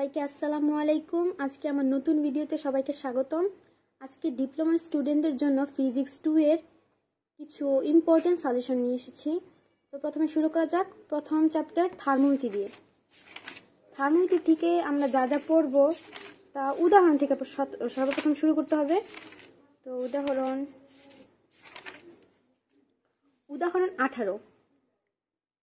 সবাইকে আসসালামু আলাইকুম। আজকে আমার নতুন ভিডিওতে সবাইকে স্বাগতম। আজকে ডিপ্লোমা স্টুডেন্টদের জন্য ফিজিক্স 2 এর কিছু ইম্পর্টেন্ট সাজেশন নিয়ে এসেছি। তো প্রথমে শুরু করা যাক প্রথম চ্যাপ্টার থার্মোমিটার দিয়ে। থার্মোমিটার থেকে আমরা যা যা পড়ব তা উদাহরণ থেকে সর্বপ্রথম শুরু করতে হবে। তো উদাহরণ 18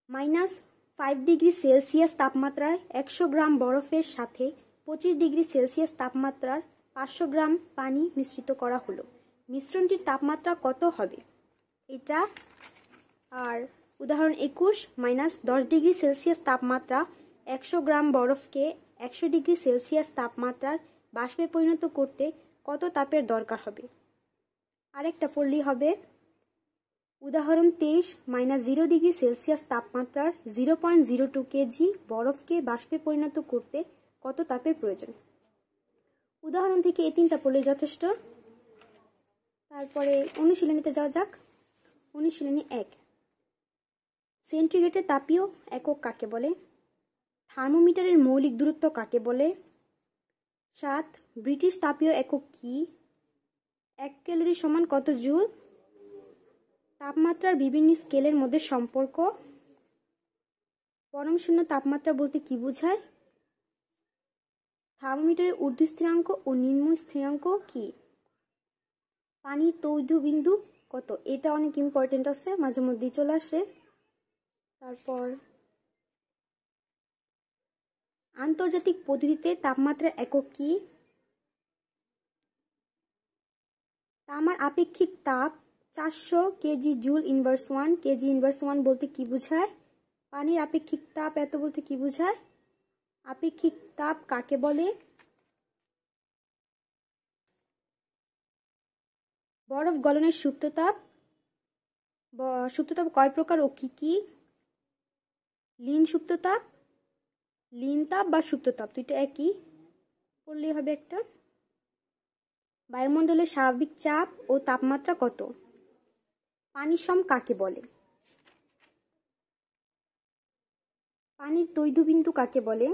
-5 ডিগ্রি সেলসিয়াস তাপমাত্রায় 100 গ্রাম বরফের সাথে 25 ডিগ্রি সেলসিয়াস তাপমাত্রার 500 গ্রাম পানি মিশ্রিত করা হলো। মিশ্রণটির তাপমাত্রা কত হবে এটা। আর উদাহরণ 21 -10 ডিগ্রি সেলসিয়াস তাপমাত্রা 100 গ্রাম বরফকে 100 ডিগ্রি সেলসিয়াস তাপমাত্রার বাষ্পে পরিণত করতে কত তাপের দরকার হবে। আরেকটা পড়লেই হবে উদাহরণ 23 -0 ডিগ্রি সেলসিয়াস তাপমাত্রার 0.02 কেজি বরফকে বাষ্পে পরিণত করতে কত তাপের প্রয়োজন। উদাহরণ থেকে এই তিনটা পড়লে যথেষ্ট। তারপরে অনুশীলনীতে যাওয়া যাক। অনুশীলনী 1 সেন্টিগ্রেডের তাপীয় একক কাকে বলে। থার্মোমিটারের মৌলিক দূরত্ব কাকে বলে। 7 ব্রিটিশ তাপীয় একক কি। 1 ক্যালোরি সমান কত জুল। তাপমাত্রার বিভিন্ন স্কেলের মধ্যে সম্পর্ক। পরম শূন্য তাপমাত্রা বলতে কি বোঝায়। থার্মোমিটারের ঊর্ধ্ব স্থিরাঙ্ক ও নিম্ন স্থিরাঙ্ক কি। পানির তৈধ বিন্দু কত। এটা অনেক ইম্পর্টেন্ট আছে, মাঝে মধ্যেই চলে আসে। তারপর আন্তর্জাতিক পদ্ধতিতে তাপমাত্রার একক কি। তামার আপেক্ষিক তাপ 400 KG joule inverse 1 KG inverse 1 বলতে কি বোঝায়। পানির আপেক্ষিক তাপ এত বলতে কি বোঝায়। আপেক্ষিক তাপ কাকে বলে। বরফ গলনের সুপ্ত তাপ কয় প্রকার ও কি কি। লীন সুপ্ত তাপ, লীন তাপ বা সুপ্ত তাপ দুইটা একই, পড়লেই হবে একটা। বায়ুমণ্ডলের স্বাভাবিক চাপ ও তাপমাত্রা কত। পানির সম কাকে বলে। পানির তৈধ বিন্দু কাকে বলে।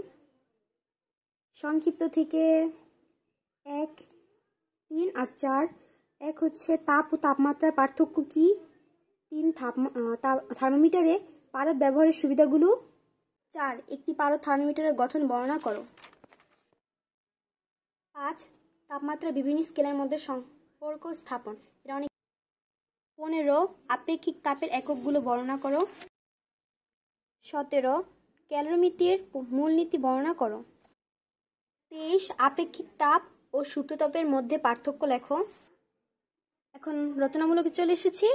সংক্ষিপ্ত থেকে 1, 3 আর 4। 1 হচ্ছে তাপ ও তাপমাত্রার পার্থক্য কি। 3 থার্মোমিটারে পারদ ব্যবহারের সুবিধাগুলো। 4 একটি পারদ থার্মোমিটারের গঠন বর্ণনা করো। 5 তাপমাত্রা বিভিন্ন স্কেলের মধ্যে সম্পর্ক স্থাপন। এটা অনেক। 15 আপেক্ষিক তাপের এককগুলো বর্ণনা করো। 17 ক্যালোরিমিতির মূলনীতি বর্ণনা করো। 23 আপেক্ষিক তাপ ও সুপ্ত তাপের মধ্যে পার্থক্য লেখো। এখন রচনামূলকে চলে এসেছি।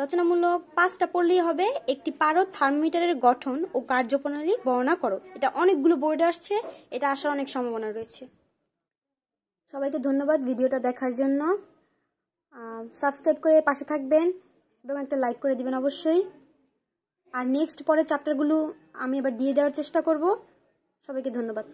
রচনামূলক 5টা পড়লেই হবে। একটি পারদ থার্মোমিটারের গঠন ও কার্যপ্রণালী বর্ণনা করো। এটা অনেকগুলো বোর্ডে আসছে, এটা আসার অনেক সম্ভাবনা রয়েছে। সবাইকে ধন্যবাদ ভিডিওটা দেখার জন্য। সাবস্ক্রাইব করে পাশে থাকবেন এবং একটা লাইক করে দিবেন অবশ্যই। আর নেক্সট পরে চ্যাপ্টারগুলো আমি এবার দিয়ে দেওয়ার চেষ্টা করব। সবাইকে ধন্যবাদ।